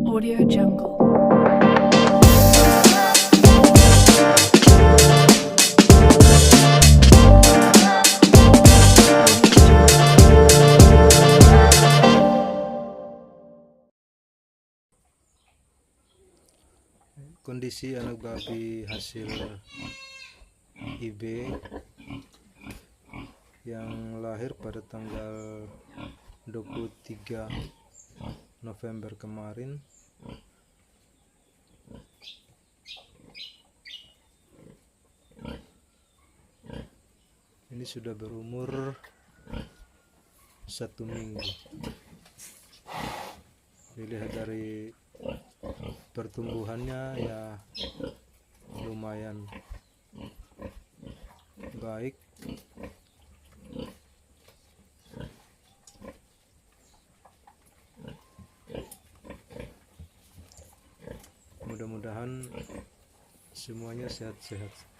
Audio Jungle. Kondisi anak babi hasil IB yang lahir pada tanggal 23 November kemarin ini sudah berumur 1 minggu. Dilihat dari pertumbuhannya ya lumayan baik. Mudah-mudahan semuanya sehat-sehat.